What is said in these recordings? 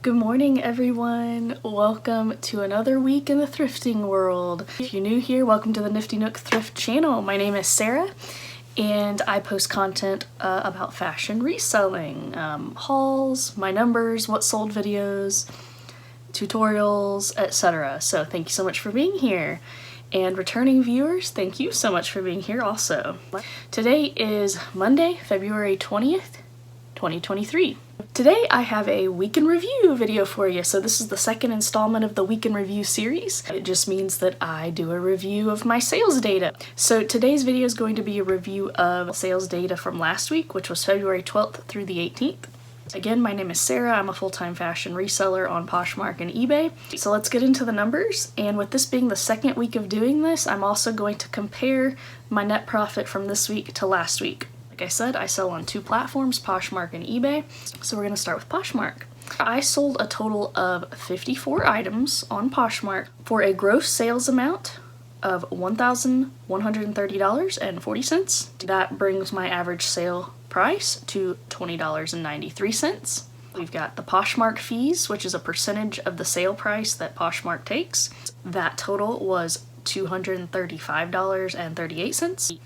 Good morning, everyone. Welcome to another week in the thrifting world. If you're new here, welcome to the NiftyNookThrift channel. My name is Sarah, and I post content about fashion reselling, hauls, my numbers, what sold videos, tutorials, etc. So thank you so much for being here. And returning viewers, thank you so much for being here also. Today is Monday, February 20th, 2023. Today I have a week in review video for you. So this is the second installment of the week in review series. It just means that I do a review of my sales data. So today's video is going to be a review of sales data from last week, which was February 12th through the 18th. Again, my name is Sarah. I'm a full-time fashion reseller on Poshmark and eBay. So let's get into the numbers. And with this being the second week of doing this, I'm also going to compare my net profit from this week to last week. Like I said, I sell on two platforms, Poshmark and eBay. So we're going to start with Poshmark. I sold a total of 54 items on Poshmark for a gross sales amount of $1,130.40. That brings my average sale price to $20.93. We've got the Poshmark fees, which is a percentage of the sale price that Poshmark takes. That total was $235.38.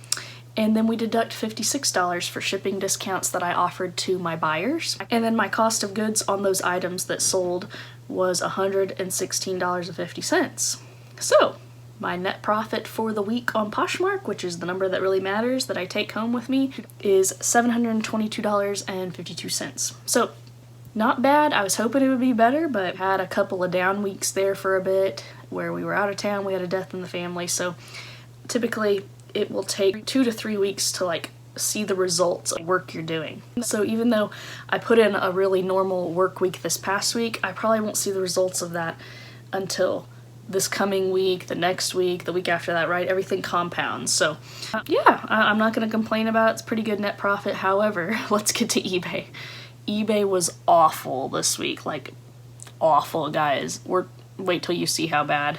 And then we deduct $56 for shipping discounts that I offered to my buyers. And then my cost of goods on those items that sold was $116.50. So my net profit for the week on Poshmark, which is the number that really matters that I take home with me, is $722.52. So not bad. I was hoping it would be better, but had a couple of down weeks there for a bit where we were out of town. We had a death in the family. So typically it will take 2 to 3 weeks to see the results of work you're doing. So even though I put in a really normal work week this past week, I probably won't see the results of that until this coming week, the next week, the week after that, right? Everything compounds. So yeah, I'm not going to complain about it. It's pretty good net profit. However, let's get to eBay. eBay was awful this week. Awful, guys. Wait till you see how bad.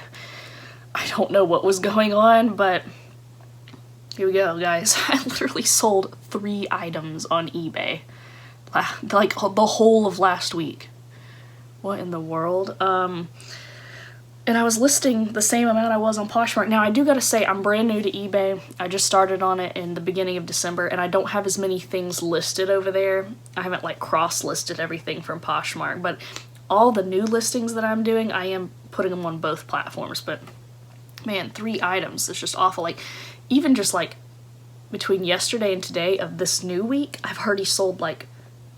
I don't know what was going on, but here we go, guys. I literally sold 3 items on eBay. The whole of last week. What in the world? And I was listing the same amount I was on Poshmark. Now, I do gotta say, I'm brand new to eBay. I just started on it in the beginning of December, and I don't have as many things listed over there. I haven't cross-listed everything from Poshmark, but all the new listings that I'm doing, I am putting them on both platforms. But man, 3 items, it's just awful. Even just between yesterday and today of this new week, I've already sold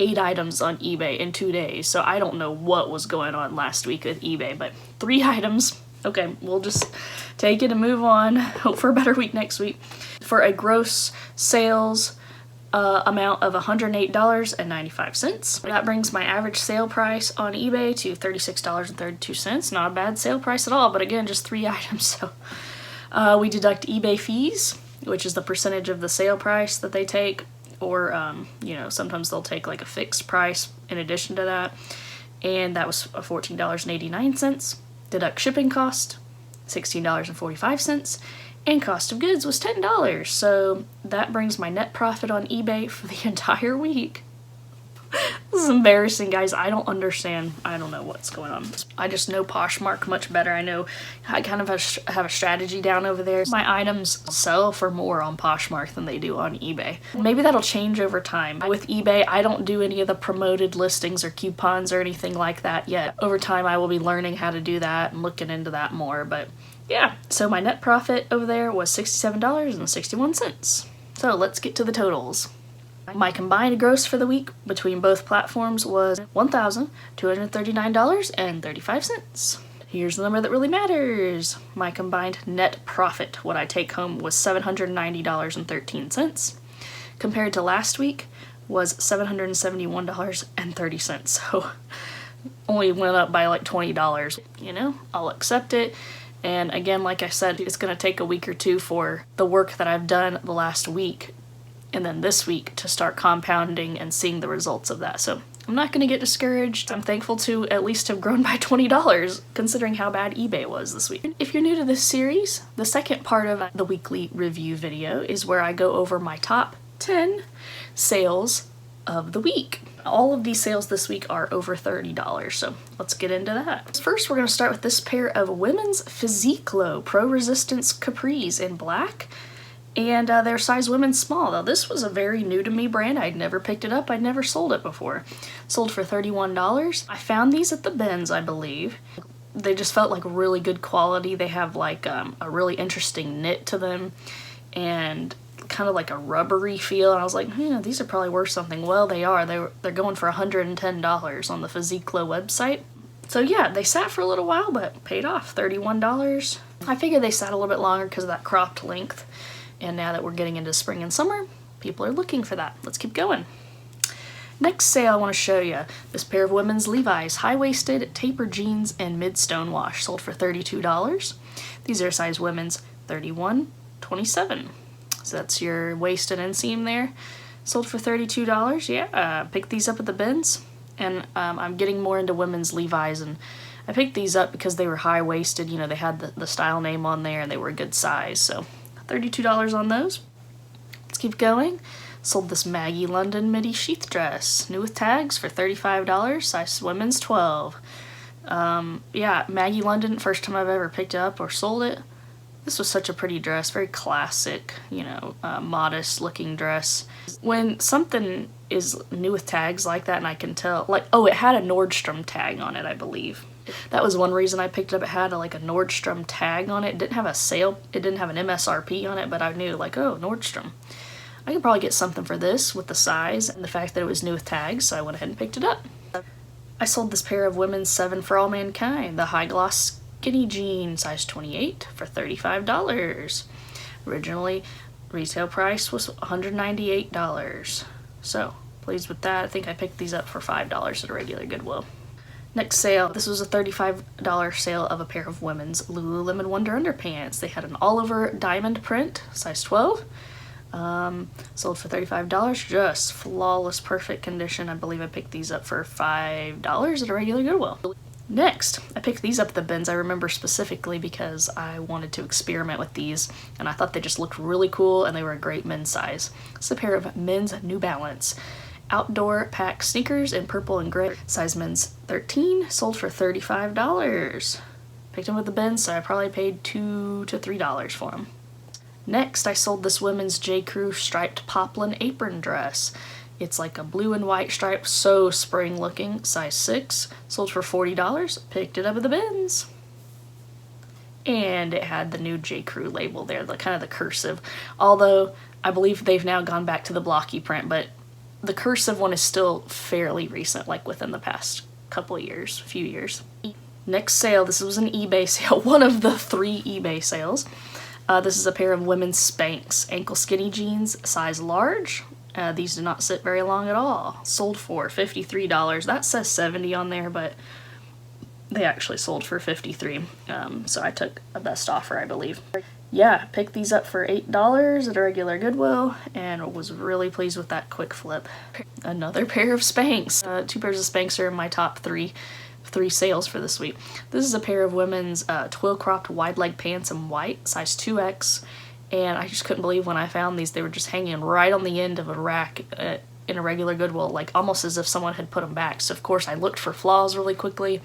8 items on eBay in 2 days. So I don't know what was going on last week with eBay, but 3 items. Okay, we'll just take it and move on. Hope for a better week next week. For a gross sales amount of $108.95. That brings my average sale price on eBay to $36.32. Not a bad sale price at all, but again, just 3 items. So we deduct eBay fees, which is the percentage of the sale price that they take, or sometimes they'll take a fixed price in addition to that, and that was $14.89. Deduct shipping cost, $16.45, and cost of goods was $10. So that brings my net profit on eBay for the entire week. This is embarrassing, guys. I don't understand. I don't know what's going on. I just know Poshmark much better. I know I kind of have a strategy down over there. My items sell for more on Poshmark than they do on eBay. Maybe that'll change over time. With eBay, I don't do any of the promoted listings or coupons or anything like that yet. Over time, I will be learning how to do that and looking into that more. But yeah, so my net profit over there was $67.61. So let's get to the totals. My combined gross for the week between both platforms was $1,239.35. Here's the number that really matters. My combined net profit, what I take home, was $790.13. Compared to last week was $771.30. So only went up by $20. I'll accept it. And again, like I said, it's going to take a week or two for the work that I've done the last week and then this week to start compounding and seeing the results of that. So I'm not going to get discouraged. I'm thankful to at least have grown by $20 considering how bad eBay was this week. If you're new to this series, the second part of the weekly review video is where I go over my top 10 sales of the week. All of these sales this week are over $30, so let's get into that. First, we're going to start with this pair of women's Physique Low Pro Resistance Capris in black, and they're size women's small. Now, this was a very new to me brand. I'd never picked it up. I'd never sold it before. Sold for $31. I found these at the bins, I believe. They just felt like really good quality. They have like a really interesting knit to them, and kind of like a rubbery feel, and I was like, these are probably worth something. Well, they are. They're going for $110 on the Physique Low website. So yeah, they sat for a little while, but paid off. $31. I figured they sat a little bit longer because of that cropped length, and now that we're getting into spring and summer, people are looking for that. Let's keep going. Next sale I want to show you, this pair of women's Levi's high-waisted taper jeans and mid-stone wash, sold for $32. These are size women's 31-27. So that's your waist and inseam there. Sold for $32. Yeah, picked these up at the bins. And I'm getting more into women's Levi's. And I picked these up because they were high-waisted. You know, they had the style name on there and they were a good size. So $32 on those. Let's keep going. Sold this Maggie London midi sheath dress. New with tags for $35. Size women's 12. Yeah, Maggie London, first time I've ever picked it up or sold it. This was such a pretty dress, very classic, you know, modest looking dress. When something is new with tags like that, and I can tell, like, oh, it had a Nordstrom tag on it, I believe. That was one reason I picked it up. It had like a Nordstrom tag on it. It didn't have a sale, it didn't have an MSRP on it, but I knew like, oh, Nordstrom. I could probably get something for this with the size and the fact that it was new with tags, so I went ahead and picked it up. I sold this pair of women's 7 for All Mankind, the high gloss skinny jean, size 28 for $35. Originally, retail price was $198. So, pleased with that. I think I picked these up for $5 at a regular Goodwill. Next sale, this was a $35 sale of a pair of women's Lululemon Wonder underpants. They had an all-over diamond print, size 12. Sold for $35, just flawless, perfect condition. I believe I picked these up for $5 at a regular Goodwill. Next, I picked these up at the bins. I remember specifically because I wanted to experiment with these, and I thought they just looked really cool, and they were a great men's size. It's a pair of men's New Balance outdoor pack sneakers in purple and gray, size men's 13, sold for $35. Picked them at the bins, so I probably paid $2 to $3 for them. Next, I sold this women's J. Crew striped poplin apron dress. It's like a blue and white stripe, so spring looking, size 6, sold for $40, picked it up at the bins. And it had the new J. Crew label there, the kind of the cursive. Although, I believe they've now gone back to the blocky print, but the cursive one is still fairly recent, like within the past few years. Next sale, this was an eBay sale, one of the 3 eBay sales. This is a pair of women's Spanx ankle skinny jeans, size large. These did not sit very long at all. Sold for $53. That says $70 on there, but they actually sold for $53. So I took a best offer, I believe. Yeah, picked these up for $8 at a regular Goodwill, and was really pleased with that quick flip. Another pair of Spanx. 2 pairs of Spanx are in my top 3 sales for this week. This is a pair of women's twill cropped wide leg pants in white, size 2X. And I just couldn't believe when I found these. They were just hanging right on the end of a rack in a regular Goodwill, like almost as if someone had put them back. So of course I looked for flaws really quickly,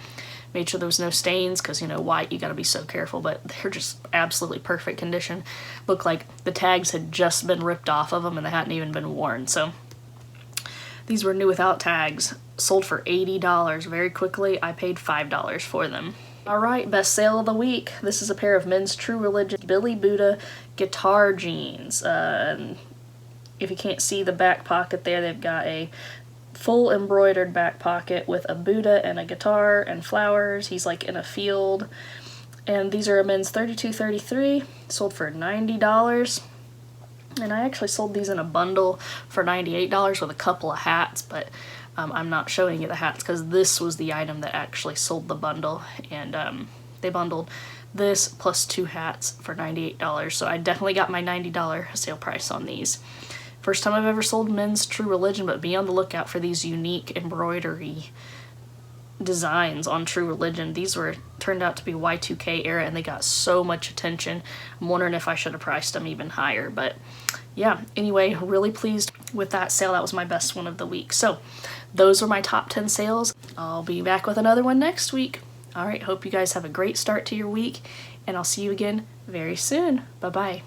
made sure there was no stains, because you know, white, you gotta be so careful, but they're just absolutely perfect condition. Look like the tags had just been ripped off of them and they hadn't even been worn. So these were new without tags, sold for $80 very quickly. I paid $5 for them. Alright, best sale of the week. This is a pair of men's True Religion Billy Buddha guitar jeans. If you can't see the back pocket there, they've got a full embroidered back pocket with a Buddha and a guitar and flowers. He's like in a field. And these are a men's 32-33, sold for $90. And I actually sold these in a bundle for $98 with a couple of hats, but I'm not showing you the hats because this was the item that actually sold the bundle, and they bundled this plus 2 hats for $98, so I definitely got my $90 sale price on these. First time I've ever sold men's True Religion, but be on the lookout for these unique embroidery designs on True Religion. These turned out to be Y2K era, and they got so much attention. I'm wondering if I should have priced them even higher, but yeah, anyway, really pleased with that sale. That was my best one of the week. So those were my top 10 sales. I'll be back with another one next week. All right, hope you guys have a great start to your week, and I'll see you again very soon. Bye-bye.